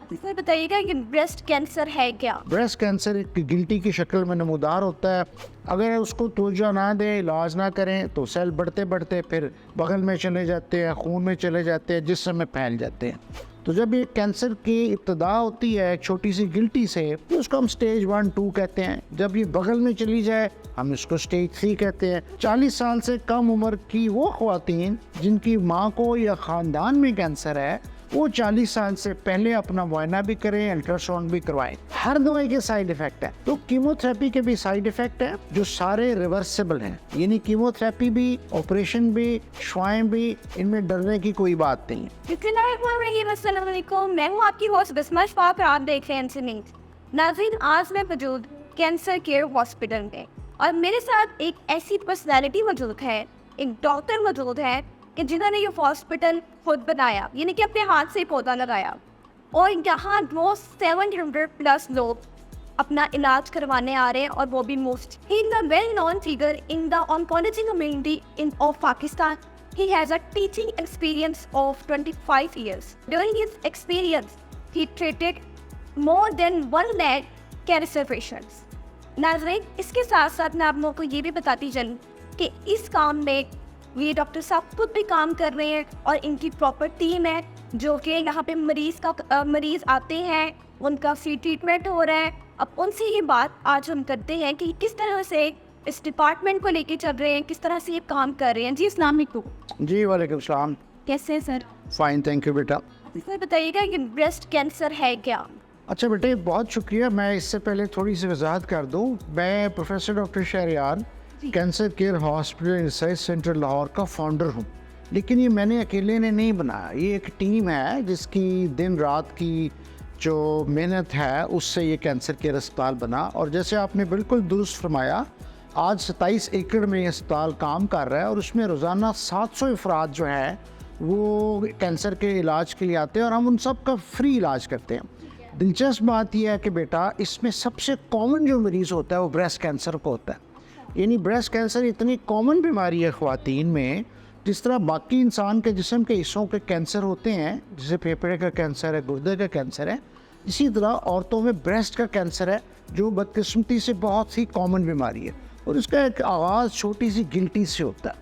Sir बताइएगा कि breast cancer है क्या? ब्रेस्ट कैंसर एक गिल्टी की शक्ल में नमूदार होता है। अगर उसको तवज्जो ना दें, इलाज ना करें तो सेल बढ़ते बढ़ते फिर बगल में चले जाते हैं, खून में चले जाते हैं, जिस्म में फैल जाते हैं। तो जब ये कैंसर की इब्तदा होती है एक छोटी सी गिल्टी से, तो उसको हम स्टेज 1, 2 कहते हैं। जब ये बगल में चली जाए हम इसको स्टेज 3 कहते हैं। 40 साल से कम उम्र की वो ख्वातीन जिनकी माँ को या ख़ानदान में कैंसर है, वो 40 साल से पहले अपना मुआयना भी करें, अल्ट्रासाउंड भी करवाएं। हर दवाई के साइड इफेक्ट है, तो कीमोथेरेपी के भी साइड इफेक्ट है जो सारे रिवर्सिबल हैं। यानी कीमोथेरेपी भी, ऑपरेशन भी, शुआएं भी, इनमें डरने की कोई बात नहीं है। मैं हूँ आपकी होस्ट बिस्मा शफा और आप देख रहे हैं इंटरनेट। नाज़रीन, आज मैं मौजूद कैंसर केयर हॉस्पिटल में और मेरे साथ एक ऐसी पर्सनैलिटी मौजूद है, एक डॉक्टर मौजूद है कि जिन्होंने ये हॉस्पिटल खुद बनाया, यानी कि अपने हाथ से पौधा लगाया, और यहाँ रोज 700+ लोग अपना इलाज करवाने आ रहे हैं, और वो भी मुफ्त। He is the well known figure in the oncology community in of Pakistan. He has a teaching experience of 25 years. During his experience, he treated more than 1 lakh cancer patients. नाज़रीन, इसके साथ साथ मैं आप लोगों को ये भी बताती चलूँ कि इस काम में ये डॉक्टर साहब खुद भी काम कर रहे हैं और इनकी प्रॉपर टीम है जो कि यहाँ पे मरीज़ आते हैं, उनका फ्री ट्रीटमेंट हो रहा है। अब उनसे ये बात आज हम करते हैं कि किस तरह से इस डिपार्टमेंट को लेके चल रहे हैं, किस तरह से ये काम कर रहे हैं। जी अस्सलाम वालेकुम। जी वालेकुम सलाम। कैसे हैं सर? फाइन, थैंक यू बेटा। सर बताइएगा कि ब्रेस्ट कैंसर है क्या? अच्छा बेटे, बहुत शुक्रिया। मैं इससे पहले थोड़ी सी वजाहत कर दूँ। मैं professor doctor Shahryar cancer care hospital research centre Lahore का फाउंडर हूँ। लेकिन ये मैंने अकेले ने नहीं बनाया, ये एक टीम है जिसकी दिन रात की जो मेहनत है उससे ये कैंसर केयर अस्पताल बना। और जैसे आपने बिल्कुल दुरुस्त फरमाया, आज 27 एकड़ में ये अस्पताल काम कर रहा है और उसमें रोज़ाना 700 अफराद जो है वो कैंसर के इलाज के लिए आते हैं और हम उन सब का फ्री इलाज करते हैं। दिलचस्प बात यह है कि बेटा, इसमें सबसे कॉमन जो मरीज़ होता है वो ब्रेस्ट कैंसर को होता है। यानी ब्रेस्ट कैंसर इतनी कॉमन बीमारी है ख्वातीन में, जिस तरह बाकी इंसान के जिस्म के हिस्सों के कैंसर होते हैं, जैसे फेफड़े का कैंसर है, गुर्दे का कैंसर है, इसी तरह औरतों में ब्रेस्ट का कैंसर है जो बदकिस्मती से बहुत ही कॉमन बीमारी है। और इसका एक आगाज़ छोटी सी गिल्टी से होता है।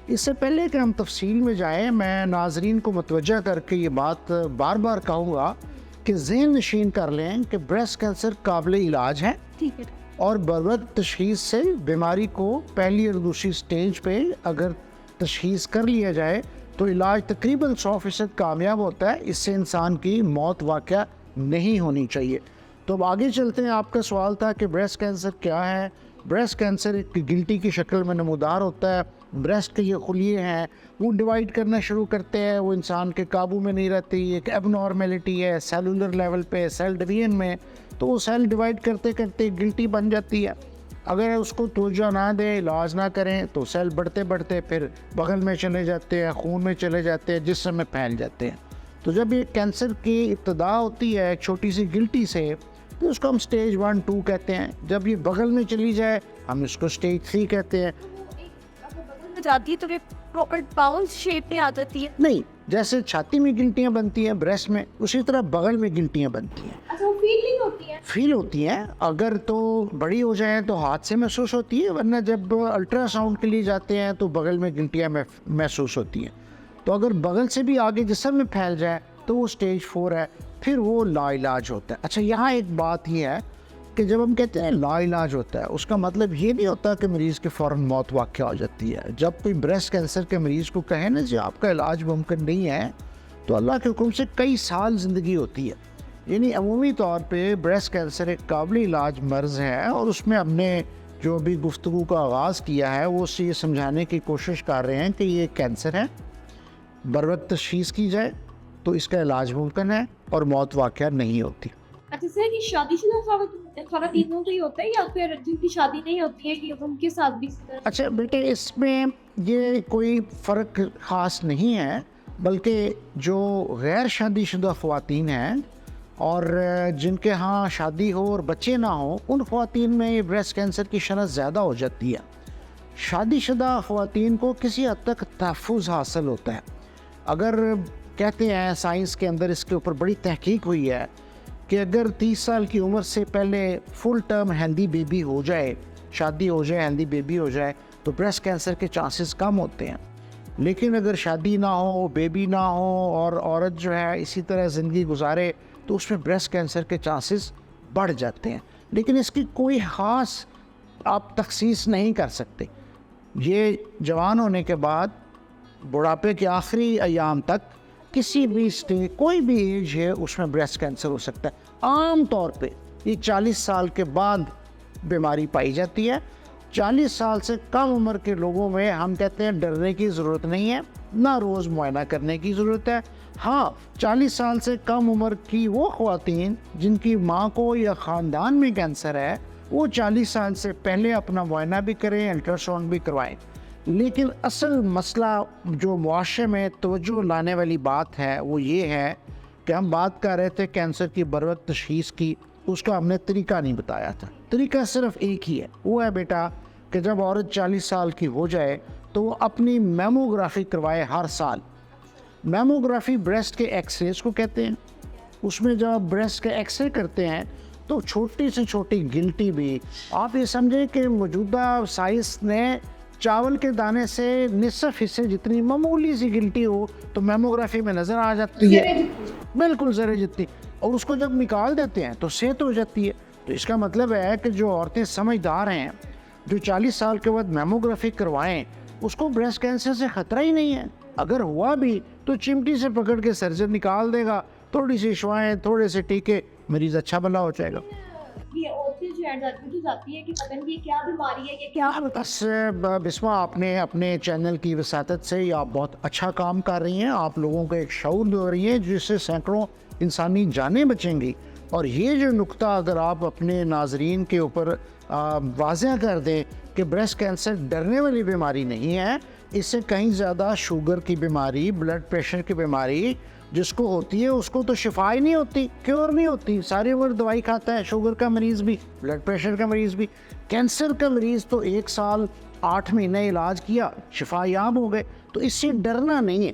इससे पहले कि हम तफसील में जाएँ, मैं नाजरीन को मुतवज्जा करके ये बात बार बार कहूँगा कि ज़हन नशीन कर लें कि ब्रेस्ट कैंसर काबिल इलाज है। ठीक है। और बरवक्त तशख़ीस से बीमारी को पहली और दूसरी स्टेज पे अगर तशख़ीस कर लिया जाए तो इलाज तकरीबन 100% कामयाब होता है। इससे इंसान की मौत वाक़या नहीं होनी चाहिए। तो अब आगे चलते हैं। आपका सवाल था कि ब्रेस्ट कैंसर क्या है। ब्रेस्ट कैंसर एक गिल्टी की शक्ल में नमूदार होता है। ब्रेस्ट के ये खुलिए हैं वो डिवाइड करना शुरू करते हैं, वो इंसान के काबू में नहीं रहती। एक एबनॉर्मेलिटी है सेलुलर लेवल पे, सेल डिवीजन में, तो वो सेल डिवाइड करते करते गिल्टी बन जाती है। अगर उसको तवज्जो ना दें, इलाज ना करें तो सेल बढ़ते बढ़ते फिर बगल में चले जाते हैं, खून में चले जाते हैं, जिस्म में फैल जाते हैं। तो जब ये कैंसर की इब्तदा होती है एक छोटी सी गिल्टी से, तो उसको हम स्टेज 1, 2 कहते हैं। जब ये बगल में चली जाए हम इसको स्टेज 3 कहते हैं। जाती है तो प्रॉपर बाउंस शेप में आ जाती है? नहीं, जैसे छाती में गिल्टियाँ बनती हैं ब्रेस्ट में, उसी तरह बगल में गिल्टियाँ बनती हैं। अच्छा, वो फीलिंग होती है? फील होती हैं। अगर तो बड़ी हो जाए तो हाथ से महसूस होती है, वरना जब अल्ट्रासाउंड के लिए जाते हैं तो बगल में गिल्टियाँ महसूस होती हैं। तो अगर बगल से भी आगे जिस्म में फैल जाए तो वो स्टेज 4 है, फिर वो लाइलाज होता है। अच्छा, यहाँ एक बात ये है कि जब हम कहते हैं लाइलाज होता है, उसका मतलब ये नहीं होता कि मरीज़ की फ़ौरन मौत वाक़या हो जाती है। जब कोई ब्रेस्ट कैंसर के मरीज़ को कहे ना जी आपका इलाज मुमकिन नहीं है, तो अल्लाह के हुक्म से कई साल ज़िंदगी होती है। यानी अमूमी तौर पे ब्रेस्ट कैंसर एक काबिल इलाज मर्ज़ है और उसमें हमने जो अभी गुफ्तगू का आगाज़ किया है वो उससे ये समझाने की कोशिश कर रहे हैं कि ये कैंसर है, बरवक्त तशख़ीस की जाए तो इसका इलाज मुमकिन है और मौत वाक़या नहीं होती। अच्छा सर, ये शादीशुदा ख़वातीनों को ही होता है या फिर जिनकी शादी नहीं होती है कि उनके साथ भी? अच्छा बेटे, इसमें ये कोई फ़र्क ख़ास नहीं है, बल्कि जो गैर शादीशुदा ख़वातीन हैं और जिनके यहाँ शादी हो और बच्चे ना हो, उन ख़वातीन में ये ब्रेस्ट कैंसर की शरह ज़्यादा हो जाती है। शादीशुदा ख़वातीन को किसी हद तक तहफ़्फ़ुज़ हासिल होता है। अगर कहते हैं साइंस के अंदर इसके ऊपर बड़ी तहकीक हुई है कि अगर 30 साल की उम्र से पहले फुल टर्म हेल्दी बेबी हो जाए, शादी हो जाए, हेल्दी बेबी हो जाए, तो ब्रेस्ट कैंसर के चांसेस कम होते हैं। लेकिन अगर शादी ना हो, बेबी ना हो और औरत जो है इसी तरह ज़िंदगी गुजारे, तो उसमें ब्रेस्ट कैंसर के चांसेस बढ़ जाते हैं। लेकिन इसकी कोई ख़ास आप तखसीस नहीं कर सकते। ये जवान होने के बाद बुढ़ापे के आखिरी अयाम तक किसी भी स्टेज, कोई भी एज है, उसमें ब्रेस्ट कैंसर हो सकता है। आम तौर पे ये 40 साल के बाद बीमारी पाई जाती है। 40 साल से कम उम्र के लोगों में हम कहते हैं डरने की ज़रूरत नहीं है, ना रोज़ मुआयना करने की ज़रूरत है। हाँ, 40 साल से कम उम्र की वो ख़वातीन जिनकी माँ को या ख़ानदान में कैंसर है, वो 40 साल से पहले अपना मुआयना भी करें, अल्ट्रासाउंड भी करवाएं। लेकिन असल मसला जो मुआशरे में तवज्जो लाने वाली बात है वो ये है कि हम बात कर रहे थे कैंसर की बरवक्त तशख़ीस की, उसका हमने तरीका नहीं बताया था। तरीका सिर्फ एक ही है, वो है बेटा कि जब औरत 40 साल की हो जाए तो वो अपनी मेमोग्राफी करवाए हर साल। मेमोग्राफी ब्रेस्ट के एक्सरेज को कहते हैं। उसमें जब ब्रेस्ट के एक्सरे करते हैं तो छोटी से छोटी गिल्टी भी, आप ये समझें कि मौजूदा साइंस ने चावल के दाने से निसफ हिस्से जितनी मामूली सी गिल्टी हो तो मेमोग्राफी में नज़र आ जाती है, बिल्कुल ज़रे जितनी, और उसको जब निकाल देते हैं तो सेहत हो जाती है। तो इसका मतलब है कि जो औरतें समझदार हैं, जो 40 साल के बाद मेमोग्राफी करवाएं, उसको ब्रेस्ट कैंसर से ख़तरा ही नहीं है। अगर हुआ भी तो चिमटी से पकड़ के सर्जन निकाल देगा, थोड़ी सी शवाएँ, थोड़े से टीके, मरीज़ अच्छा भला हो जाएगा। ये औरतें जो है डरती तो जाती है कि पता नहीं ये क्या बीमारी है, ये क्या बस बिस्मा, आपने अपने चैनल की वसातत से आप बहुत अच्छा काम कर रही हैं। आप लोगों को एक शऊर दे रही हैं जिससे सैकड़ों इंसानी जानें बचेंगी। और ये जो नुक्ता अगर आप अपने नाजरीन के ऊपर वाज़ह कर दें कि ब्रेस्ट कैंसर डरने वाली बीमारी नहीं है, इससे कहीं ज़्यादा शुगर की बीमारी, ब्लड प्रेशर की बीमारी जिसको होती है उसको तो शिफा ही नहीं होती, क्योर नहीं होती। सारी उम्र दवाई खाता है, शुगर का मरीज़ भी, ब्लड प्रेशर का मरीज़ भी। कैंसर का मरीज़ तो 1 साल 8 महीने इलाज किया, शिफा याब हो गए। तो इससे डरना नहीं है,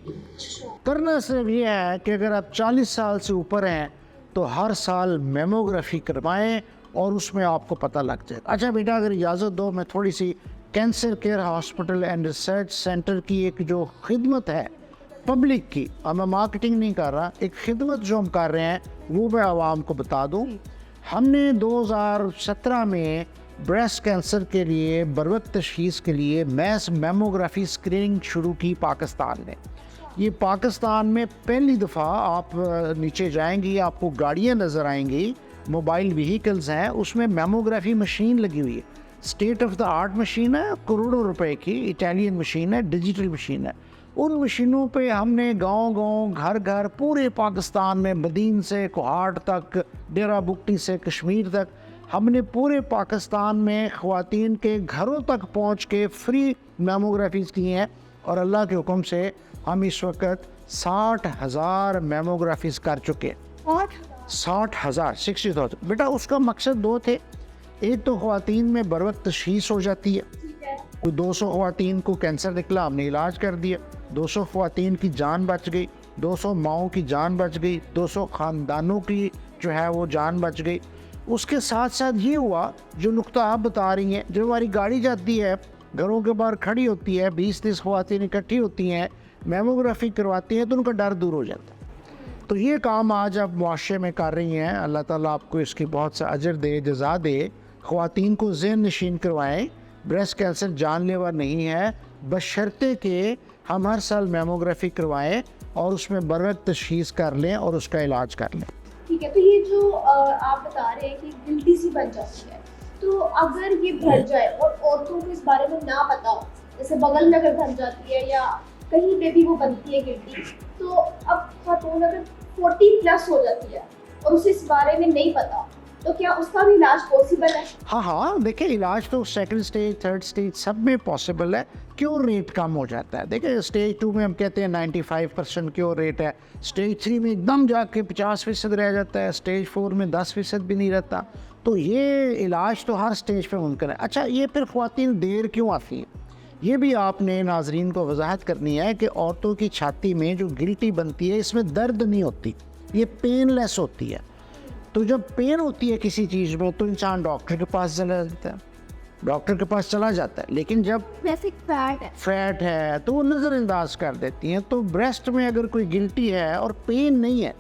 करना सिर्फ ये है कि अगर आप 40 साल से ऊपर हैं तो हर साल मेमोग्राफी करवाएं और उसमें आपको पता लग जाए। अच्छा बेटा, अगर इजाज़त दो, मैं थोड़ी सी cancer care hospital and research centre की एक जो खिदमत है पब्लिक की, और मैं मार्केटिंग नहीं कर रहा, एक खिदमत जो हम कर रहे हैं वो मैं आवाम को बता दूं। हमने 2017 में ब्रेस्ट कैंसर के लिए बरवक्त तशख़ीस के लिए मैस मेमोग्राफी स्क्रीनिंग शुरू की पाकिस्तान में। ये पाकिस्तान में पहली दफ़ा, आप नीचे जाएंगी आपको गाड़ियाँ नज़र आएंगी, मोबाइल व्हीकल्स हैं, उसमें मेमोग्राफी मशीन लगी हुई है। State of the art machine है, करोड़ों रुपए की, इटालियन मशीन है, डिजिटल मशीन है। उन मशीनों पे हमने गांव-गांव, घर-घर, पूरे पाकिस्तान में, बदीन से कोहाट तक, डेरा बुगटी से कश्मीर तक, हमने पूरे पाकिस्तान में ख़वातीन के घरों तक पहुंच के फ्री मेमोग्राफीज़ की हैं। और अल्लाह के हुक्म से हम इस वक्त 60,000 मेमोग्राफीज़ कर चुके हैं। 60,000, 60,000। बेटा, उसका मकसद 2 थे। एक तो ख़वातीन में बर वक्त तशख़ीस हो जाती है, तो 200 ख़वातीन को कैंसर निकला, हमने इलाज कर दिया, 200 ख़वातीन की जान बच गई, 200 माओं की जान बच गई, 200 ख़ानदानों की जो है वो जान बच गई। उसके साथ साथ ये हुआ जो नुक्ता आप बता रही हैं, जो हमारी गाड़ी जाती है, घरों के बाहर खड़ी होती है, 20-30 ख़वातीन इकट्ठी होती हैं, मेमोग्राफी करवाती हैं, तो उनका डर दूर हो जाता है। तो ये काम आज आप मुआशरे में कर रही हैं। अल्लाह ताला आपको इसकी बहुत सा अजर दे, जज़ा दे। ख़वातीन को ज़हन नशीन करवाएँ, ब्रेस्ट कैंसर जानलेवा नहीं है, बशर्ते कि हम हर साल मेमोग्राफी करवाएं और उसमें बर वक्त तशख़ीस कर लें और उसका इलाज कर लें। ठीक है। तो ये जो आप बता रहे हैं कि गिल्टी सी बन जाती है, तो अगर ये भर जाए और औरतों को इस बारे में ना पता हो, जैसे बगल में अगर भर जाती है या कहीं पे भी वो बनती है गिल्टी, तो अब खातून अगर 40+ हो जाती है और उसे इस बारे में नहीं पता, तो क्या उसका भी इलाज पॉसिबल है? हाँ, देखिए इलाज तो 2nd स्टेज, 3rd स्टेज सब में पॉसिबल है। क्योर रेट कम हो जाता है। देखिए स्टेज 2 में हम कहते हैं 95% क्योर रेट है, स्टेज 3 में एकदम जाके 50% रह जाता है, स्टेज 4 में 10% भी नहीं रहता। तो ये इलाज तो हर स्टेज पे मुमकिन है। अच्छा, ये फिर ख़वातीन देर क्यों आती हैं, ये भी आपने नाजरीन को वजाहत करनी है कि औरतों की छाती में जो गिल्टी बनती है, इसमें दर्द नहीं होती, ये पेनलेस होती है। तो जब पेन होती है किसी चीज़ में तो इंसान डॉक्टर के पास चला जाता है, लेकिन जब बेसिक फैट है। फैट है तो वो नज़रअंदाज कर देती हैं। तो ब्रेस्ट में अगर कोई गिल्टी है और पेन नहीं है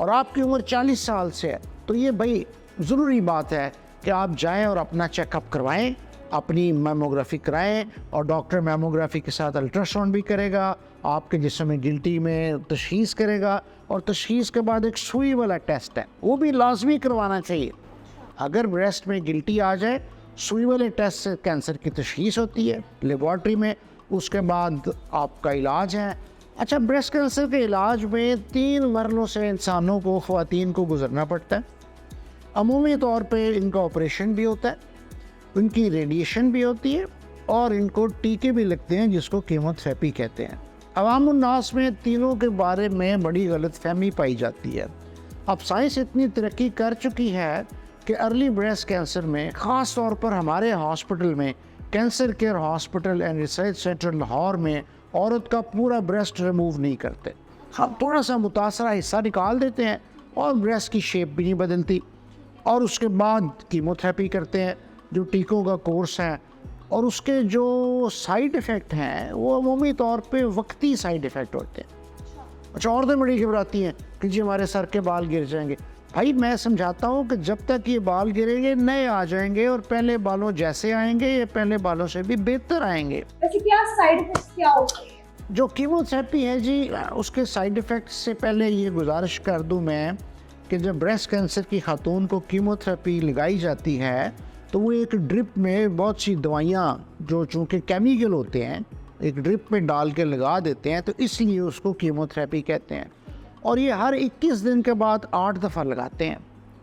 और आपकी उम्र 40 साल से है तो ये भाई ज़रूरी बात है कि आप जाएं और अपना चेकअप करवाएं, अपनी मेमोग्राफी कराएं, और डॉक्टर मेमोग्राफी के साथ अल्ट्रासाउंड भी करेगा, आपके जिस्म में गिल्टी में तशख़ीस करेगा, और तशख़ीस के बाद एक सुई वाला टेस्ट है वो भी लाजमी करवाना चाहिए। अगर ब्रेस्ट में गिल्टी आ जाए, सुई वाले टेस्ट से कैंसर की तशख़ीस होती है लेबॉर्ट्री में, उसके बाद आपका इलाज है। अच्छा, ब्रेस्ट कैंसर के इलाज में 3 मरलों से इंसानों को, ख़वातीन को गुजरना पड़ता है। अमूमी तौर पे इनका ऑपरेशन भी होता है, उनकी रेडिएशन भी होती है, और इनको टीके भी लगते हैं जिसको कीमोथेरेपी कहते हैं। अवामुन्नास में तीनों के बारे में बड़ी गलतफहमी पाई जाती है। अब साइंस इतनी तरक्की कर चुकी है कि अर्ली ब्रेस्ट कैंसर में, ख़ास तौर पर हमारे हॉस्पिटल में, cancer care hospital and research centre Lahore में, औरत का पूरा ब्रेस्ट रिमूव नहीं करते। हम थोड़ा सा मुतासरा हिस्सा निकाल देते हैं और ब्रेस्ट की शेप भी नहीं बदलती, और उसके बाद कीमोथेरेपी करते हैं जो टीकों का कोर्स है, और उसके जो साइड इफ़ेक्ट हैं वो अमूमी तौर पे वक्ती साइड इफ़ेक्ट होते हैं। अच्छा, औरतें बड़ी घबराती हैं कि जी हमारे सर के बाल गिर जाएंगे। भाई मैं समझाता हूँ कि जब तक ये बाल गिरेंगे नए आ जाएंगे, और पहले बालों जैसे आएंगे ये पहले बालों से भी बेहतर आएंगे। वैसे क्या साइड इफेक्ट्स क्या होते हैं? जो कीमोथेरेपी है जी, उसके साइड इफ़ेक्ट्स से पहले ये गुजारिश कर दूँ मैं कि जब ब्रेस्ट कैंसर की खातून को कीमोथेरेपी लगाई जाती है तो वो एक ड्रिप में बहुत सी दवाइयाँ जो चूँकि केमिकल होते हैं एक ड्रिप में डाल के लगा देते हैं, तो इसलिए उसको कीमोथेरेपी कहते हैं। और ये हर 21 दिन के बाद 8 दफ़ा लगाते हैं,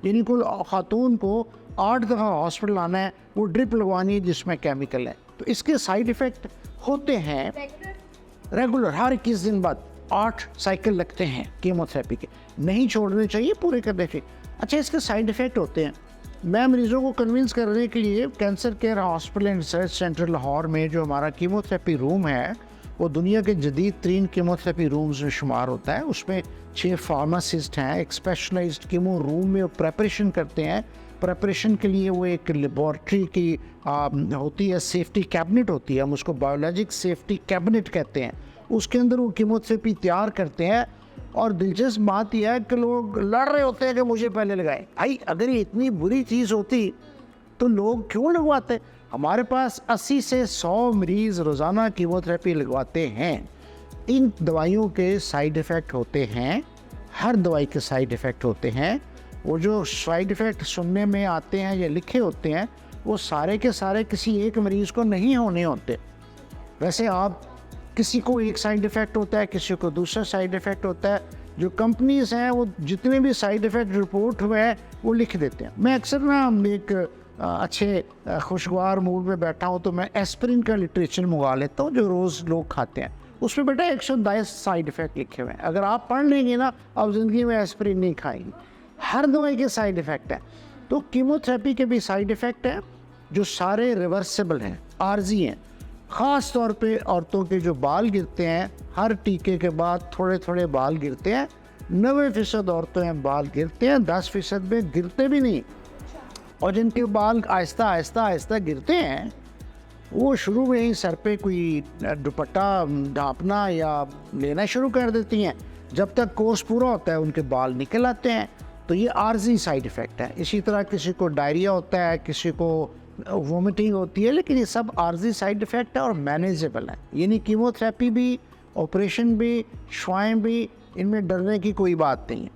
यानी कुल खातून को 8 दफ़ा हॉस्पिटल आना है, वो ड्रिप लगवानी है जिसमें केमिकल है। तो इसके साइड इफ़ेक्ट होते हैं रेगुलर, हर 21 दिन बाद 8 साइकिल लगते हैं कीमोथेरेपी के, नहीं छोड़ने चाहिए, पूरे करने चाहिए। अच्छा, इसके साइड इफ़ेक्ट होते हैं। मैं मरीज़ों को कन्विंस करने के लिए cancer care hospital and research centre Lahore में जो हमारा कीमोथेरेपी रूम है वो दुनिया के जदीद 3 कीमोथेरेपी रूम्स में शुमार होता है। उसमें 6 फार्मासिस्ट हैं, एक स्पेशलाइज्ड कीमो रूम में वो प्रेपरेशन करते हैं। प्रेपरेशन के लिए वो एक लेबॉर्ट्री की होती है, सेफ्टी कैबिनेट होती है, हम उसको बायोलॉजिक सेफ्टी कैबिनेट कहते हैं। उसके अंदर वो कीमोथेरेपी तैयार करते हैं। और दिलचस्प बात यह है कि लोग लड़ रहे होते हैं कि मुझे पहले लगाए। भाई अगर ये इतनी बुरी चीज़ होती तो लोग क्यों लगवाते? हमारे पास 80 से 100 मरीज़ रोज़ाना कीमोथेरेपी लगवाते हैं। इन दवाइयों के साइड इफ़ेक्ट होते हैं, हर दवाई के साइड इफ़ेक्ट होते हैं। वो जो साइड इफ़ेक्ट सुनने में आते हैं या लिखे होते हैं वो सारे के सारे किसी एक मरीज़ को नहीं होने होते। वैसे आप किसी को एक साइड इफ़ेक्ट होता है, किसी को दूसरा साइड इफ़ेक्ट होता है। जो कंपनीज़ हैं वो जितने भी साइड इफ़ेक्ट रिपोर्ट हुए हैं वो लिख देते हैं। मैं अक्सर ना एक अच्छे खुशगवार मूड में बैठा हूँ तो मैं एस्पिरिन का लिटरेचर मंगा लेता हूँ जो रोज़ लोग खाते हैं। उसमें बेटा 110 साइड इफ़ेक्ट लिखे हुए हैं। अगर आप पढ़ लेंगे ना, आप ज़िंदगी में एस्पिरिन नहीं खाएंगे। हर दवाई के साइड इफ़ेक्ट है। तो कीमोथेरेपी के भी साइड इफ़ेक्ट हैं जो सारे रिवर्सिबल हैं, आर्जी हैं। ख़ास तौर पे औरतों के जो बाल गिरते हैं, हर टीके के बाद थोड़े थोड़े बाल गिरते हैं। 90% औरतों में बाल गिरते हैं, 10% में गिरते भी नहीं। और जिनके बाल आहिस्ता आहिस्ता आहिस्ता गिरते हैं वो शुरू में ही सर पे कोई दुपट्टा ढांपना या लेना शुरू कर देती हैं। जब तक कोर्स पूरा होता है उनके बाल निकल आते हैं। तो ये आर्जी साइड इफ़ेक्ट है। इसी तरह किसी को डायरिया होता है, किसी को वोमिटिंग होती है, लेकिन ये सब आर्जी साइड इफ़ेक्ट है और मैनेजेबल है। यानी कीमोथेरेपी भी, ऑपरेशन भी, शुआएं भी, इनमें डरने की कोई बात नहीं है।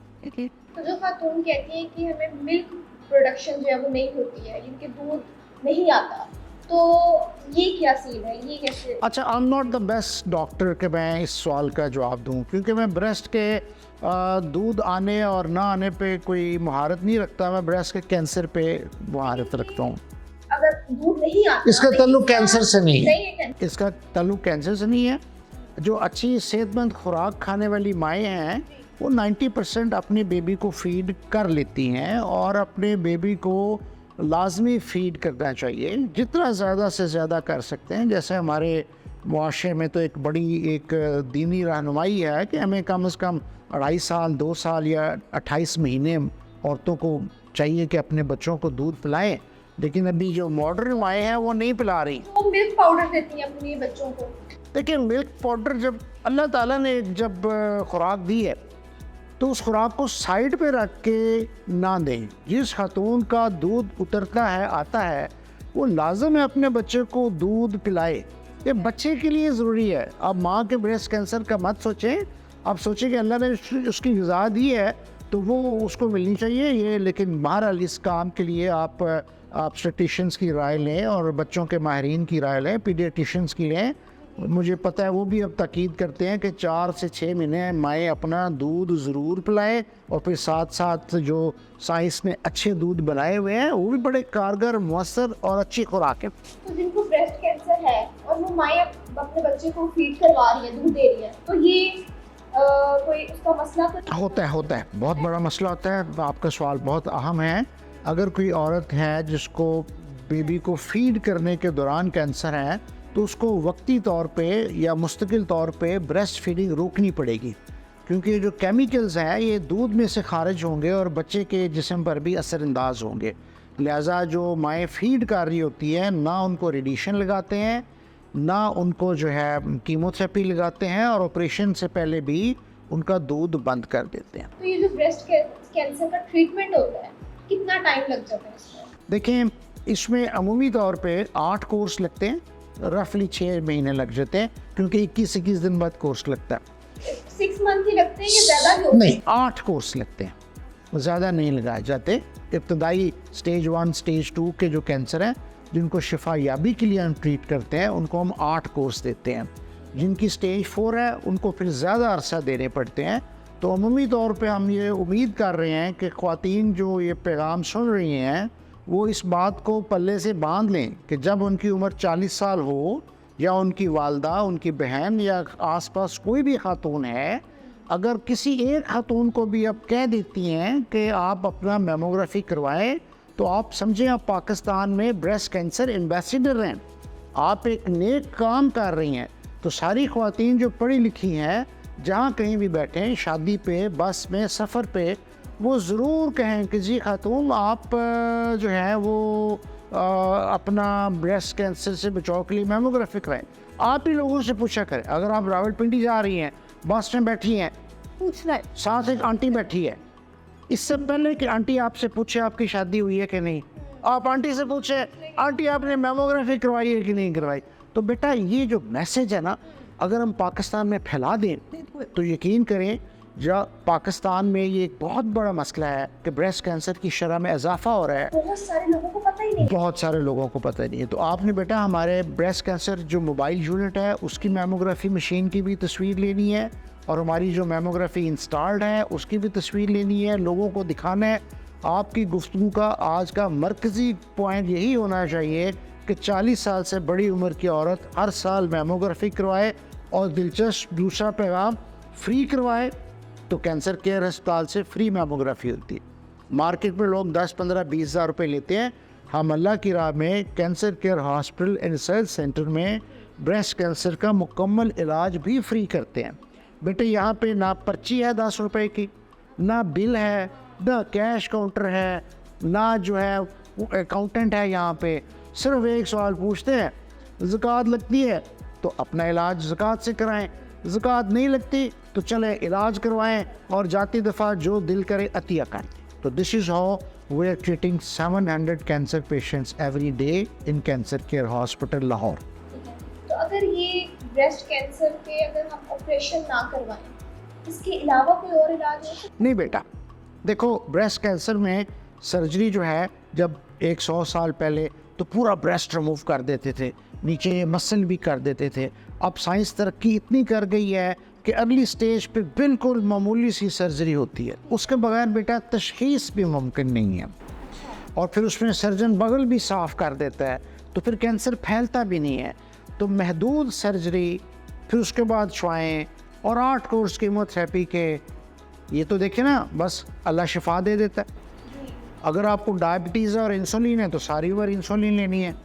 तो जो खातून कहती हैं कि हमें मिल्क प्रोडक्शन जो है वो नहीं होती है, इनके दूध नहीं आता, तो ये क्या सीन है, ये कैसे? अच्छा, I am not the best doctor कि मैं इस सवाल का जवाब दूं, क्योंकि मैं ब्रेस्ट के दूध आने और ना आने पे कोई महारत नहीं रखता। मैं ब्रेस्ट के कैंसर पे महारत रखता हूँ। अगर दूध नहीं आता, इसका ताल्लुक कैंसर से नहीं है। है। इसका ताल्लुक कैंसर से नहीं है। जो अच्छी सेहतमंद खुराक खाने वाली माएँ हैं वो 90% अपने बेबी को फीड कर लेती हैं, और अपने बेबी को लाजमी फीड करना चाहिए, जितना ज़्यादा से ज़्यादा कर सकते हैं। जैसे हमारे मुआशरे में तो एक बड़ी एक दीनी रहनुमाई है कि हमें कम से कम 2.5 साल, 2 साल या 28 महीने औरतों को चाहिए कि अपने बच्चों को दूध पिलाएं, लेकिन अभी जो मॉडर्न माएँ हैं वो नहीं पिला रही। वो मिल्क पाउडर देती हैं अपने बच्चों को। देखिए, मिल्क पाउडर जब अल्लाह ताला ने जब खुराक दी है तो उस खुराक को साइड पे रख के ना दें। जिस खातून का दूध उतरता है आता है वो लाजम है अपने बच्चे को दूध पिलाए। ये बच्चे के लिए ज़रूरी है। आप माँ के ब्रेस्ट कैंसर का मत सोचें, आप सोचें कि अल्लाह ने उसकी ग़िज़ा दी है तो वो उसको मिलनी चाहिए ये। लेकिन बहरहाल इस काम के लिए आप ऑब्स्टेट्रिशियंस की राय लें और बच्चों के माहिरीन की राय लें, पीडियाट्रिशियंस की लें। मुझे पता है वो भी अब ताकीद करते हैं कि 4 से 6 महीने माएँ अपना दूध ज़रूर पिलाएं, और फिर साथ साथ जो साइंस ने अच्छे दूध बनाए हुए हैं वो भी बड़े कारगर, मौसर और अच्छी खुराक है। तो जिनको ब्रेस्ट कैंसर है और वो माएँ अपने बच्चे को फीड करवा रही है, दूध दे रही है, तो ये कोई उसका मसला तो होता है बहुत बड़ा मसला होता है। आपका सवाल बहुत अहम है। अगर कोई औरत है जिसको बेबी को फीड करने के दौरान कैंसर है तो उसको वक्ती तौर पे या मुस्तकिल तौर पे ब्रेस्ट फीडिंग रोकनी पड़ेगी, क्योंकि जो केमिकल्स हैं ये दूध में से खारिज होंगे और बच्चे के जिस्म पर भी असरअंदाज होंगे। लिहाजा जो माएँ फीड कर रही होती हैं ना उनको रेडिएशन लगाते हैं, ना उनको जो है कीमोथेरेपी लगाते हैं, और ऑपरेशन से पहले भी उनका दूध बंद कर देते हैं। ये जो ब्रेस्ट कैंसर का ट्रीटमेंट होता है कितना टाइम लग जाता है इसमें? देखें, इसमें अमूमी तौर पे 8 कोर्स लगते हैं, रफली 6 महीने लग जाते हैं, क्योंकि 21 दिन बाद कोर्स लगता है। 6 मंथ ही लगते हैं या ज़्यादा भी होते हैं? नहीं, 8 कोर्स लगते हैं, ज़्यादा नहीं लगाए जाते। इब्तदाई स्टेज 1 स्टेज 2 के जो कैंसर हैं जिनको शिफा याबी के लिए हम ट्रीट करते हैं उनको हम 8 कोर्स देते हैं। जिनकी स्टेज 4 है उनको फिर ज़्यादा अरसा देने पड़ते हैं। तो अमूमी तौर पे हम ये उम्मीद कर रहे हैं कि ख़वातीन जो ये पैगाम सुन रही हैं वो इस बात को पल्ले से बांध लें कि जब उनकी उम्र 40 साल हो, या उनकी वालदा, उनकी बहन या आसपास कोई भी खातून है, अगर किसी एक खातून को भी आप कह देती हैं कि आप अपना मेमोग्राफी करवाएं, तो आप समझें आप पाकिस्तान में ब्रेस्ट कैंसर एम्बेसडर हैं, आप एक नेक काम कर रही हैं। तो सारी ख़वातीन जो पढ़ी लिखी हैं जहाँ कहीं भी बैठें, शादी पे, बस में, सफ़र पे, वो ज़रूर कहें कि जी खातून आप जो है वो अपना ब्रेस्ट कैंसर से बचाव के लिए मेमोग्राफी कराएं। आप ही लोगों से पूछा करें। अगर आप रावलपिंडी जा रही हैं, बस में बैठी हैं, पूछना है। साथ एक आंटी बैठी है, इससे पहले कि आंटी आपसे पूछे आपकी शादी हुई है कि नहीं, आप आंटी से पूछे आंटी आपने मेमोग्राफी करवाई है कि नहीं करवाई। तो बेटा ये जो मैसेज है ना, अगर हम पाकिस्तान में फैला दें तो यकीन करें जब पाकिस्तान में ये एक बहुत बड़ा मसला है कि ब्रेस्ट कैंसर की शरह में इजाफा हो रहा है, बहुत सारे लोगों को पता ही नहीं। बहुत सारे लोगों को पता नहीं है। तो आपने बेटा हमारे ब्रेस्ट कैंसर जो मोबाइल यूनिट है उसकी मेमोग्राफी मशीन की भी तस्वीर लेनी है, और हमारी जो मेमोग्राफी इंस्टॉल्ड है उसकी भी तस्वीर लेनी है, लोगों को दिखाना है। आपकी गुफ्तगू का आज का मरकज़ी पॉइंट यही होना चाहिए कि 40 साल से बड़ी उम्र की औरत हर साल मेमोग्राफी करवाए, और दिलचस्प दूसरा पैगाम फ्री करवाए। तो कैंसर केयर अस्पताल से फ्री मेमोग्राफी होती है। मार्केट में लोग 10, 15, 20 हज़ार रुपये लेते हैं। हम अल्लाह की राह में cancer care hospital and research centre में ब्रेस्ट कैंसर का मुकम्मल इलाज भी फ्री करते हैं। बेटे यहाँ पे ना पर्ची है 10 रुपए की, ना बिल है, ना कैश काउंटर है, ना जो है अकाउंटेंट है। यहाँ पे सिर्फ एक सवाल पूछते हैं, ज़कात लगती है तो अपना इलाज ज़कात से कराएं, ज़कात नहीं लगती तो चले इलाज करवाएं, और जाती दफ़ा जो दिल करे अतिया कर दें। तो this is how we are treating 700 cancer patients every day in cancer care hospital Lahore. तो अगर ये ब्रेस्ट कैंसर पे अगर हम ऑपरेशन ना करवाएं, इसके अलावा कोई और इलाज है? नहीं बेटा, देखो ब्रेस्ट कैंसर में सर्जरी जो है, जब 100 साल पहले तो पूरा ब्रेस्ट रिमूव कर देते थे, नीचे मसल भी कर देते थे। अब साइंस तरक्की इतनी कर गई है कि अर्ली स्टेज पे बिल्कुल मामूली सी सर्जरी होती है, उसके बगैर बेटा तशख़ीस भी मुमकिन नहीं है। और फिर उसमें सर्जन बगल भी साफ़ कर देता है, तो फिर कैंसर फैलता भी नहीं है। तो महदूद सर्जरी, फिर उसके बाद शुआएँ और 8 कोर्स कीमोथेरेपी के, ये तो देखे ना, बस अल्लाह शिफा दे देता है। अगर आपको डायबिटीज़ और इंसुलिन है तो सारी उम्र इंसुलिन लेनी है।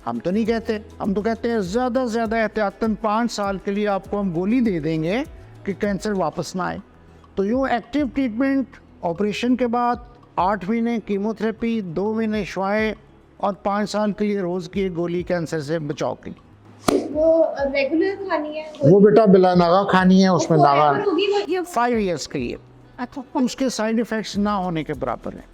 हम तो नहीं कहते, हम तो कहते हैं ज़्यादा से ज़्यादा एहतियातन 5 साल के लिए आपको हम गोली दे देंगे कि कैंसर वापस ना आए। तो यूँ एक्टिव ट्रीटमेंट ऑपरेशन के बाद 8 महीने कीमोथेरेपी, 2 महीने शुआएं और 5 साल के लिए रोज़ की एक गोली कैंसर से बचाव के लिए। वो रेगुलर खानी है वो बेटा बिला नागा खानी है, उसमें नागा होगी वो। ये 5 ईयर्स के लिए। अच्छा उसके साइड इफ़ेक्ट्स ना होने के बराबर हैं।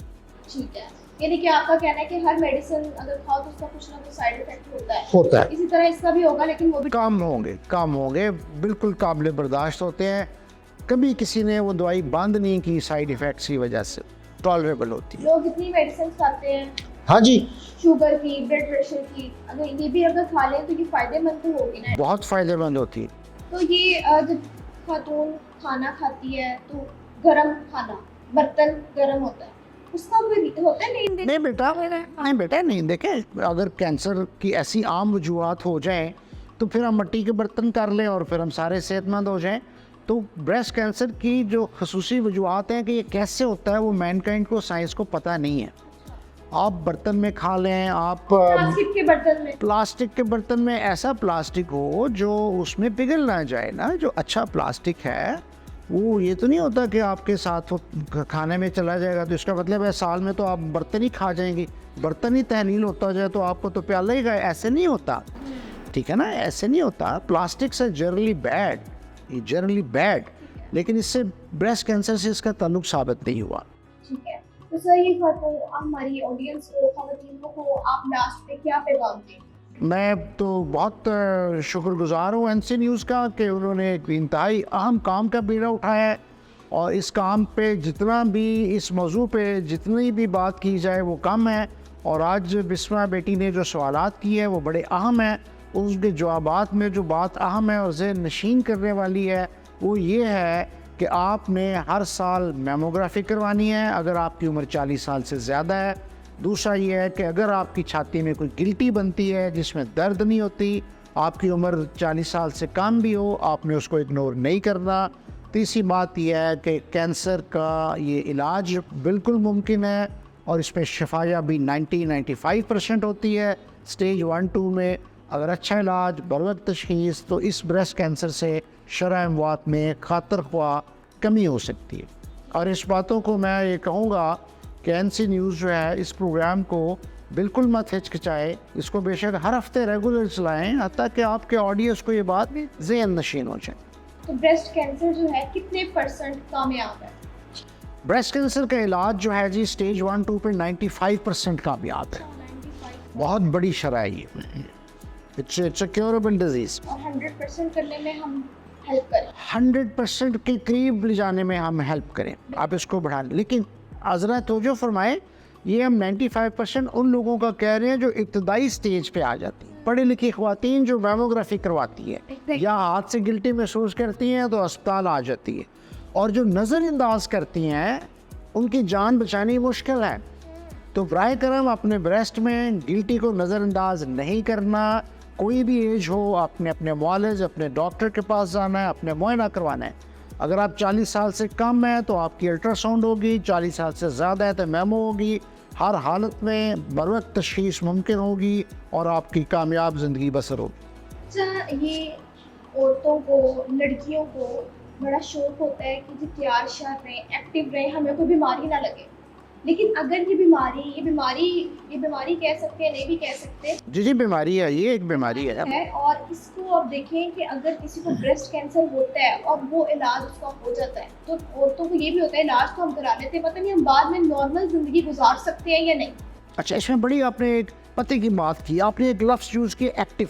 ठीक है, यानी कि आपका कहना है कि हर मेडिसिन अगर खाओ तो उसका कुछ ना कुछ साइड इफेक्ट होता है। इसी तरह इसका भी होगा, लेकिन वो भी कम होंगे, बिल्कुल काबिल बर्दाश्त होते हैं। कभी किसी ने वो दवाई बंद नहीं की साइड इफ़ेक्ट्स की वजह से, टॉलरेबल होती है। लोग इतनी मेडिसिन खाते हैं, हाँ जी, शुगर की, ब्लड प्रेशर की, अगर ये भी अगर खा लें तो ये फायदेमंद तो होगी ना। बहुत फ़ायदेमंद होती है। तो ये जब खातून खाना खाती है तो गरम खाना, बर्तन गरम होता है, उसका कोई होता है? नहीं बेटा नहीं, देखें अगर कैंसर की ऐसी आम वजूहत हो जाए तो फिर हम मिट्टी के बर्तन कर लें और फिर हम सारे सेहतमंद हो जाएं। तो ब्रेस्ट कैंसर की जो खसूसी वजूहत हैं कि ये कैसे होता है, वो मैनकाइंड को, साइंस को पता नहीं है। आप बर्तन में खा लें, आप प्लास्टिक के बर्तन में, प्लास्टिक के बर्तन में ऐसा प्लास्टिक हो जो उसमें पिघल ना जाए ना, जो अच्छा प्लास्टिक है वो ये तो नहीं होता कि आपके साथ वो खाने में चला जाएगा तो इसका मतलब है साल में तो आप बर्तन ही खा जाएंगे, बर्तन ही तहलील होता जाए तो आपको तो प्याला ही गए, ऐसे नहीं होता। ठीक है ना, ऐसे नहीं होता। प्लास्टिक से जनरली बैड, लेकिन इससे ब्रेस्ट कैंसर से इसका ताल्लुक साबित नहीं हुआ। ठीक है। तो सर ये खातून, हमारी ऑडियंस को, ख़वातीनों को आप लास्ट पे क्या पैगाम दें? मैं तो बहुत शुक्रगुजार हूँ एनसी न्यूज़ का कि उन्होंने एक इंतहाई अहम काम का बीड़ा उठाया है और इस काम पे जितना भी, इस मौजू पे जितनी भी बात की जाए वो कम है। और आज बिस्मा बेटी ने जो सवालात किए हैं वो बड़े अहम हैं। उसके जवाबात में जो बात अहम है और ज़हन नशीन करने वाली है वो ये है कि आपने हर साल मेमोग्राफी करवानी है अगर आपकी उम्र 40 साल से ज़्यादा है। दूसरा ये है कि अगर आपकी छाती में कोई गिल्टी बनती है जिसमें दर्द नहीं होती, आपकी उम्र 40 साल से कम भी हो, आपने उसको इग्नोर नहीं करना। तीसरी बात यह है कि कैंसर का ये इलाज बिल्कुल मुमकिन है और इसमें शफायाबी 90-95% होती है। स्टेज 1-2 में अगर अच्छा इलाज, बरवक्त तशख़ीस, तो इस ब्रेस्ट कैंसर से शरह अमवात में खातर ख्वाह कमी हो सकती है। और इस बातों को मैं ये कहूँगा कि एनसी न्यूज़ जो है इस प्रोग्राम को बिल्कुल मत हिचकिचाए, इसको बेशक हर हफ्ते रेगुलर चलाएं ताकि आपके ऑडियंस को ये बात ज़हन नशीन हो जाए। तो ब्रेस्ट कैंसर जो है कितने % कामयाब है? ब्रेस्ट कैंसर का इलाज जो है जी स्टेज 1-2 पे 95% कामयाब है। 95। बहुत बड़ी शरह है ये। It's a curable disease. और 100% करने में हम हेल्प करें, 100% के करीब ले जाने में हम हेल्प करें, आप इसको बढ़ा लें। लेकिन आज़रा तवज्जो फरमाएं, ये हम 95% उन लोगों का कह रहे हैं जो इब्तदाई स्टेज पे आ जाती हैं। पढ़ी लिखी ख़वातीन जो मेमोग्राफी करवाती है या हाथ से गिल्टी महसूस करती हैं तो अस्पताल आ जाती है, और जो नज़रअंदाज करती हैं उनकी जान बचानी मुश्किल है। तो बराए करम अपने ब्रेस्ट में गिल्टी को नज़रअंदाज नहीं करना। कोई भी एज हो, आपने अपने मुआलिज, अपने डॉक्टर के पास जाना है, अपने मुआयना करवाना है। अगर आप 40 साल से कम है तो आपकी अल्ट्रासाउंड होगी, 40 साल से ज़्यादा है तो मेमो होगी। हर हालत में बरवक्त तशख़ीस मुमकिन होगी और आपकी कामयाब ज़िंदगी बसर होगी। अच्छा, ये औरतों को, लड़कियों को बड़ा शौक होता है कि जो तैयार शार रहें, एक्टिव रहें, हमें कोई बीमारी ना लगे। लेकिन अगर ये बीमारी कह सकते हैं, नहीं भी कह सकते, जी बीमारी है, ये एक बीमारी है। और इसको आप देखें कि अगर किसी को ब्रेस्ट कैंसर होता है और वो इलाज उसका हो जाता है तो औरतों को ये भी होता है इलाज तो हम करा लेते हैं, पता नहीं हम बाद में नॉर्मल ज़िंदगी गुजार सकते हैं या नहीं। अच्छा, इसमें बड़ी आपने एक पते की बात की, आपने एक लफ्ज़ यूज़ किया एक्टिव।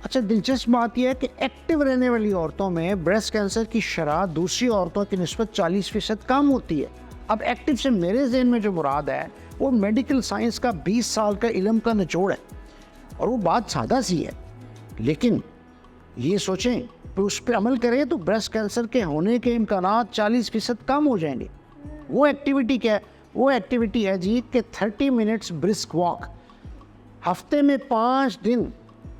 अच्छा, दिलचस्प बात यह है कि एक्टिव रहने वाली औरतों में ब्रेस्ट कैंसर की शरह दूसरी औरतों की निस्बत 40% कम होती है। अब एक्टिव से मेरे ज़हन में जो मुराद है वो मेडिकल साइंस का 20 साल का इल्म का निचोड़ है, और वो बात सादा सी है। लेकिन ये सोचें कि उस पर अमल करें तो ब्रेस्ट कैंसर के होने के इम्कानात 40% कम हो जाएंगे। वो एक्टिविटी क्या है? वो एक्टिविटी है जी कि 30 मिनट्स ब्रिस्क वॉक, हफ्ते में 5 दिन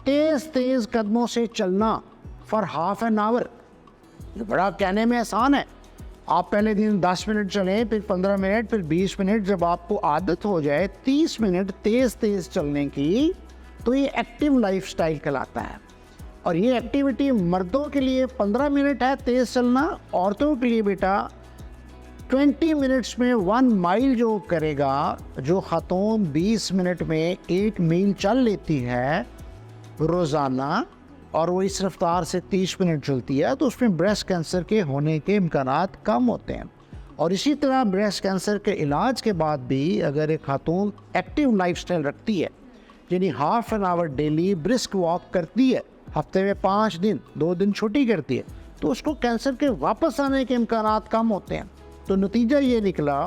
तेज़ कदमों से चलना फॉर हाफ एन आवर। ये बड़ा कहने में आसान है। आप पहले दिन 10 मिनट चलें, फिर 15 मिनट, फिर 20 मिनट। जब आपको आदत हो जाए 30 मिनट तेज़ चलने की, तो ये एक्टिव लाइफस्टाइल कहलाता है। और ये एक्टिविटी मर्दों के लिए 15 मिनट है तेज़ चलना, औरतों के लिए बेटा 20 मिनट्स में 1 माइल जो करेगा, जो खातून 20 मिनट में 1 मील चल लेती है रोज़ाना और वो इस रफ्तार से 30 मिनट चलती है, तो उसमें ब्रेस्ट कैंसर के होने के इम्कानात कम होते हैं। और इसी तरह ब्रेस्ट कैंसर के इलाज के बाद भी अगर एक खातून एक्टिव लाइफस्टाइल रखती है, यानी half an hour daily brisk walk करती है, हफ्ते में 5 दिन 2 दिन छुट्टी करती है, तो उसको कैंसर के वापस आने के इम्कानात कम होते हैं। तो नतीजा ये निकला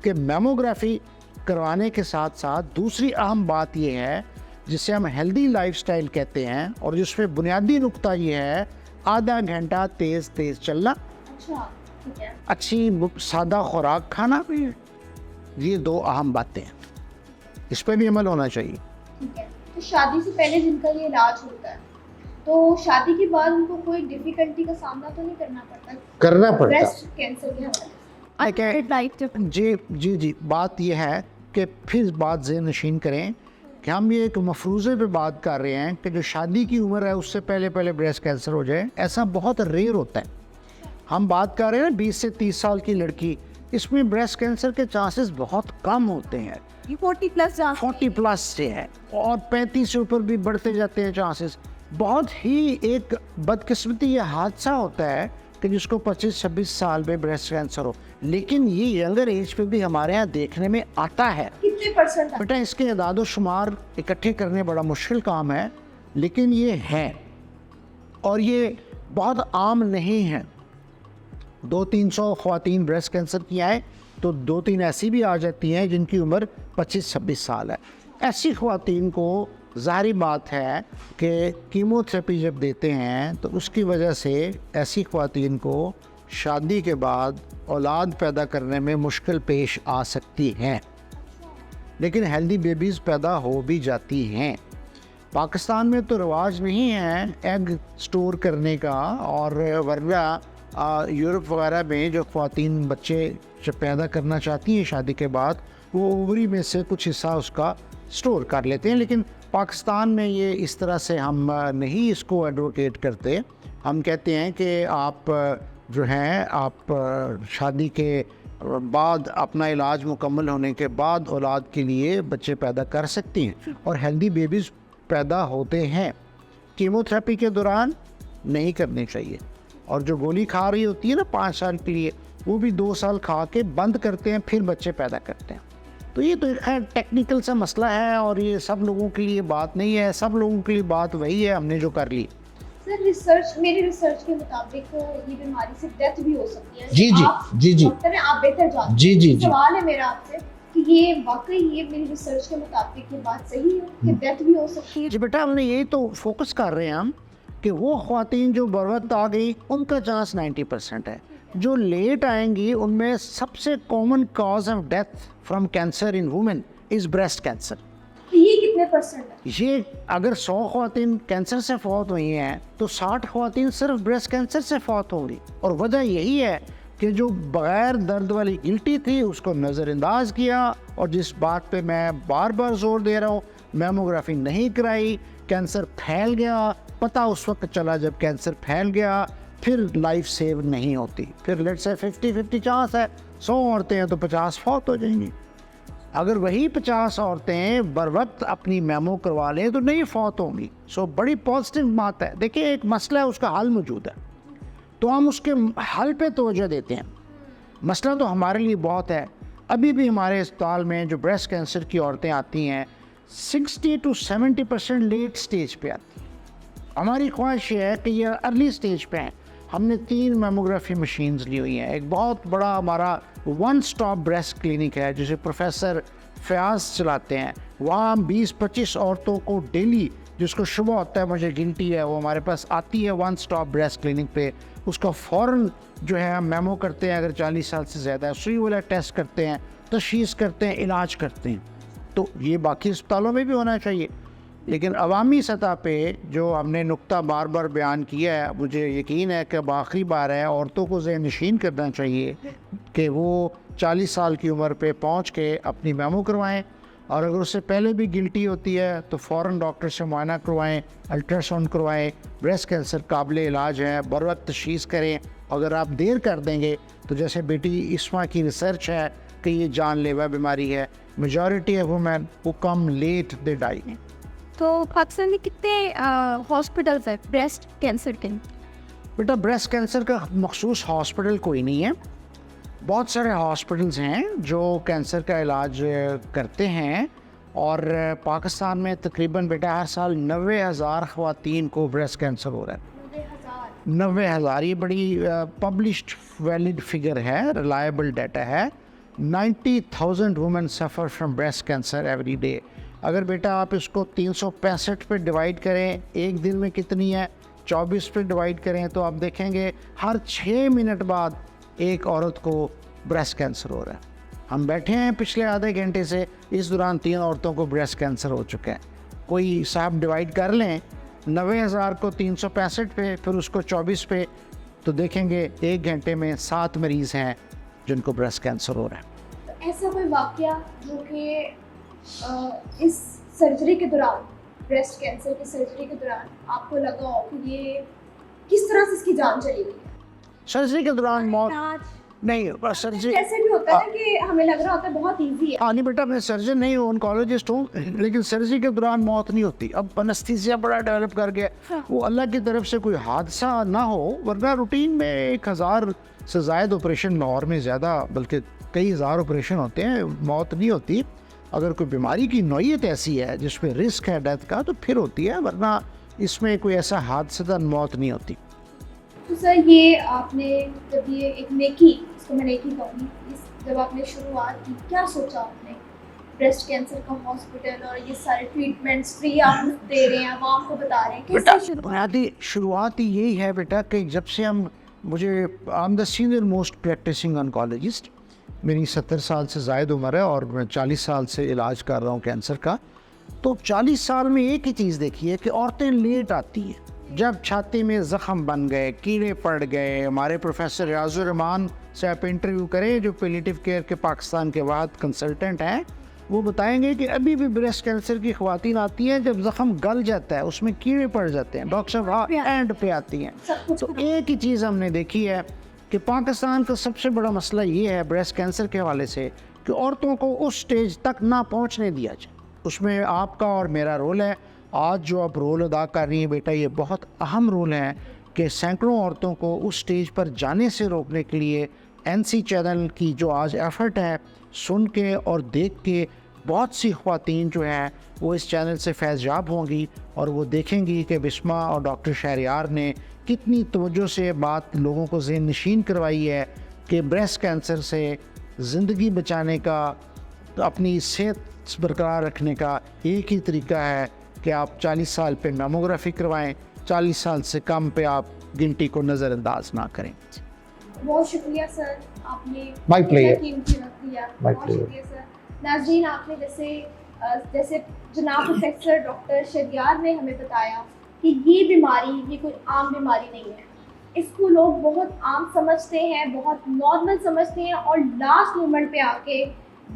कि मैमोग्राफी करवाने के साथ साथ दूसरी अहम बात ये है जिसे हम हेल्दी लाइफस्टाइल कहते हैं, और जिसमें बुनियादी नुक्ता ये है आधा घंटा तेज़ चलना, अच्छा, ठीक है। अच्छी सादा खुराक खाना, ये 2 अहम बातें हैं, इस पर भी अमल होना चाहिए। ठीक है। तो शादी से पहले जिनका ये इलाज होता है, तो शादी के बाद उनको कोई डिफिकल्टी का सामना तो नहीं करना पड़ता ब्रेस्ट कैंसर के हवाले से? जी, बात यह है कि फिर बात ज़हन नशीन करें कि हम ये एक मफरूज़े पे बात कर रहे हैं कि जो शादी की उम्र है उससे पहले परेस्ट कैंसर हो जाए, ऐसा बहुत रेयर होता है। हम बात कर रहे हैं 20 से 30 साल की लड़की, इसमें ब्रेस्ट कैंसर के चांसेस बहुत कम होते हैं। 40 प्लस से है और 35 से ऊपर भी बढ़ते जाते हैं चांसेस। बहुत ही एक बदकिस्मती ये हादसा होता है कि जिसको 25-26 साल में ब्रेस्ट कैंसर हो, लेकिन ये यंगर एज पे भी हमारे यहाँ देखने में आता है। कितने %? बेटा इसके अदाद शुमार इकट्ठे करने बड़ा मुश्किल काम है, लेकिन ये है और ये बहुत आम नहीं है। 200-300 ख़वातीन ब्रेस्ट कैंसर की आए तो 2-3 ऐसी भी आ जाती हैं जिनकी उम्र 25-26 साल है। ऐसी ख़वातीन को ज़ाहिर बात है कि कीमोथेरेपी जब देते हैं तो उसकी वजह से ऐसी ख़वातीन को शादी के बाद औलाद पैदा करने में मुश्किल पेश आ सकती है, लेकिन हेल्दी बेबीज़ पैदा हो भी जाती हैं। पाकिस्तान में तो रिवाज नहीं है एग स्टोर करने का, और वरना यूरोप वगैरह में जो ख़वातीन बच्चे जब पैदा करना चाहती हैं शादी के बाद, वो ओवरी में से कुछ हिस्सा उसका स्टोर कर लेते हैं। लेकिन पाकिस्तान में ये इस तरह से हम नहीं इसको एडवोकेट करते। हम कहते हैं कि आप जो हैं आप शादी के बाद अपना इलाज मुकम्मल होने के बाद औलाद के लिए बच्चे पैदा कर सकती हैं और हेल्दी बेबीज़ पैदा होते हैं। कीमोथेरेपी के दौरान नहीं करनी चाहिए, और जो गोली खा रही होती है ना 5 साल के लिए, वो भी 2 साल खा के बंद करते हैं, फिर बच्चे पैदा करते हैं। तो ये तो खैर टेक्निकल सा मसला है और ये सब लोगों के लिए बात नहीं है। सब लोगों के लिए बात वही है हमने जो कर ली। सर मेरे रिसर्च के मुताबिक ये बीमारी से डेथ भी हो सकती है। जी डॉक्टर हैं, आप बेहतर जानते हैं। जी सवाल है मेरा आपसे कि ये वाकई ये मेरी रिसर्च के मुताबिक ये बात सही है कि डेथ भी हो सकती है? जी बेटा, हमने यही तो फोकस कर रहे हैं हम कि वो ख़वातीन जो बरवक्त आ गई उनका चांस 90% है। जो लेट आएंगी उनमें सबसे common cause of death from cancer in women is breast cancer. ये कितने % है? ये अगर 100 ख़वातीन कैंसर से फौत हुई हैं तो 60 ख़वातीन सिर्फ ब्रेस्ट कैंसर से फौत होंगी। और वजह यही है कि जो बग़ैर दर्द वाली गिल्टी थी उसको नज़रअंदाज किया, और जिस बात पे मैं बार बार जोर दे रहा हूँ, मैमोग्राफी नहीं कराई, कैंसर फैल गया। पता उस वक्त चला जब कैंसर फैल गया, फिर लाइफ सेव नहीं होती। फिर लेट्स से 50-50 चांस है, 100 औरतें हैं तो 50 फौत हो जाएंगी। अगर वही 50 औरतें बर वक्त अपनी मैमो करवा लें तो नहीं फौत होंगी। सो बड़ी पॉजिटिव बात है। देखिए एक मसला है, उसका हल मौजूद है, तो हम उसके हल पे तवज्जो देते हैं। मसला तो हमारे लिए बहुत है। अभी भी हमारे अस्पताल में जो ब्रेस्ट कैंसर की औरतें आती हैं 60 to 70% लेट स्टेज पे आती हैं। हमारी ख्वाहिश है कि ये अर्ली स्टेज पे हैं। हमने 3 मैमोग्राफी मशीन्स ली हुई हैं। एक बहुत बड़ा हमारा 1 स्टॉप ब्रेस्ट क्लिनिक है जिसे प्रोफेसर फयाज चलाते हैं। वहाँ हम 20-25 औरतों को डेली, जिसको शुबह होता है मुझे गिनती है, वो हमारे पास आती है 1 स्टॉप ब्रेस्ट क्लिनिक पे। उसका फ़ौरन जो है हम मेमो करते हैं, अगर 40 साल से ज़्यादा है, सुई वाला टेस्ट करते हैं, तशख़ीस करते हैं, इलाज करते हैं। तो ये बाकी अस्पतालों में भी होना चाहिए, लेकिन अवामी सतह पे जो हमने नुक्ता बार बार बयान किया है, मुझे यकीन है कि अब आखिरी बार है, औरतों को ज़हन नशीन करना चाहिए कि वो 40 साल की उम्र पे पहुंच के अपनी मेमो करवाएं, और अगर उससे पहले भी गिल्टी होती है तो फ़ौरन डॉक्टर से मुआयना करवाएं, अल्ट्रासाउंड करवाएं। ब्रेस्ट कैंसर काबिल इलाज है, बर वक्त तशख़ीस करें, अगर आप देर कर देंगे तो जैसे बेटी इस्मा की रिसर्च है कि ये जानलेवा बीमारी है, majority of women who come late they die. तो पाकिस्तान में कितने हॉस्पिटल्स हैं ब्रेस्ट कैंसर के? बेटा ब्रेस्ट कैंसर का मखसूस हॉस्पिटल कोई नहीं है, बहुत सारे हॉस्पिटल्स हैं जो कैंसर का इलाज करते हैं। और पाकिस्तान में तकरीबन बेटा हर साल 90,000 ख़वातीन को ब्रेस्ट कैंसर हो रहा है। 90,000, ये बड़ी पब्लिश्ड वैलिड फिगर है, रिलायबल डाटा है। 90,000 women suffer from breast cancer every day. अगर बेटा आप इसको 365 पे डिवाइड करें, एक दिन में कितनी है, 24 पे डिवाइड करें, तो आप देखेंगे हर 6 मिनट बाद एक औरत को ब्रेस्ट कैंसर हो रहा है। हम बैठे हैं पिछले आधे घंटे से, इस दौरान 3 औरतों को ब्रेस्ट कैंसर हो चुके हैं। कोई साहब डिवाइड कर लें 90,000 को 365 पे, फिर उसको 24 पे, तो देखेंगे एक घंटे में 7 मरीज़ हैं जिनको ब्रेस्ट कैंसर हो रहा है। तो ऐसा कोई वाकया जो कि इस सर्जरी के दौरान, ब्रेस्ट कैंसर की सर्जरी के दौरान आपको लगा हो कि ये किस तरह से इसकी जान चली गई? सर्जरी के दौरान मौत नहीं, बस सर्जरी ऐसे भी होता है ना कि हमें लग रहा होता है बहुत इजी है। हाँ नहीं बेटा, मैं सर्जन नहीं हूँ, ऑन्कोलॉजिस्ट हूँ, लेकिन सर्जरी के दौरान मौत नहीं होती। अब एनेस्थीसिया बड़ा डेवलप कर गया, वो अल्लाह की तरफ से कोई हादसा ना हो, वरना रूटीन में 1000 से ज़ायद ऑपरेशन लाहौर में ज़्यादा, बल्कि कई हज़ार ऑपरेशन होते हैं, मौत नहीं होती। अगर कोई बीमारी की नौइयत ऐसी है जिसमें रिस्क है डेथ का, तो फिर होती है, वरना इसमें कोई ऐसा हादसा मौत नहीं होती। तो सर ये आपने जब ये एक नेकी, इसको मैं नेकी कहूँगी, जब आपने शुरुआत की, क्या सोचा आपने? ब्रेस्ट कैंसर का हॉस्पिटल और ये सारे ट्रीटमेंट्स फ्री आप दे रहे हैं, आवाम को बता रहे हैं, कैसे बुनियादी शुरुआत ही यही है बेटा कि जब से I am the senior most practising oncologist, मेरी 70 साल से ज़ायद उम्र है और मैं 40 साल से इलाज कर रहा हूँ कैंसर का। तो 40 साल में एक ही चीज़ देखी है कि औरतें लेट आती हैं, जब छाती में ज़ख़म बन गए, कीड़े पड़ गए। हमारे प्रोफेसर रियाजुर रहमान से आप इंटरव्यू करें, जो पैलिएटिव केयर के पाकिस्तान के वाद कंसल्टेंट हैं, वो बताएंगे कि अभी भी ब्रेस्ट कैंसर की ख़वातीन आती हैं जब ज़ख़म गल जाता है, उसमें कीड़े पड़ जाते हैं, डॉक्टर साहब एंड पे आती हैं। तो एक ही चीज़ हमने देखी है कि पाकिस्तान का सबसे बड़ा मसला ये है ब्रेस्ट कैंसर के हवाले से कि औरतों को उस स्टेज तक ना पहुँचने दिया जाए। उसमें आपका और मेरा रोल है। आज जो आप रोल अदा कर रही हैं बेटा, ये बहुत अहम रोल है कि सैकड़ों औरतों को उस स्टेज पर जाने से रोकने के लिए NC चैनल की जो आज एफ़र्ट है, सुन के और देख के बहुत सी ख़वातीन जो हैं वो इस चैनल से फैज़याब होंगी और वो देखेंगी कि बिस्मा और डॉक्टर शहरयार ने कितनी तवज्जो से बात लोगों को ज़हन नशीन करवाई है कि ब्रेस्ट कैंसर से ज़िंदगी बचाने का, अपनी सेहत बरकरार रखने का एक ही तरीका है कि आप 40 साल पे मैमोग्राफी करवाएं, 40 साल से कम पे आप गिनती को नज़रअंदाज ना करें। बहुत शुक्रिया सर, आपने My pleasure. कीमती वक्त दिया। My बहुत शुक्रिया सर। नाज़रीन, आपने जैसे जनाब प्रोफेसर डॉक्टर शहरयार ने हमें बताया कि ये बीमारी, ये कोई आम बीमारी नहीं है। इसको लोग बहुत आम समझते हैं, बहुत नॉर्मल समझते हैं, और लास्ट मोमेंट पे आके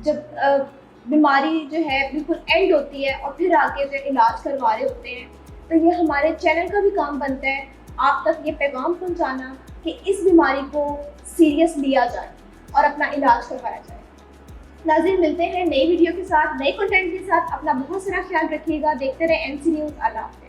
जब बीमारी जो है बिल्कुल एंड होती है और फिर आके जो इलाज करवा रहे होते हैं, तो ये हमारे चैनल का भी काम बनता है आप तक ये पैगाम पहुंचाना कि इस बीमारी को सीरियस लिया जाए और अपना इलाज करवाया जाए। नाज़रीन, मिलते हैं नई वीडियो के साथ, नए कंटेंट के साथ। अपना बहुत सारा ख्याल रखिएगा। देखते रहे NC न्यूज़। अल्लाह हाफ़िज़।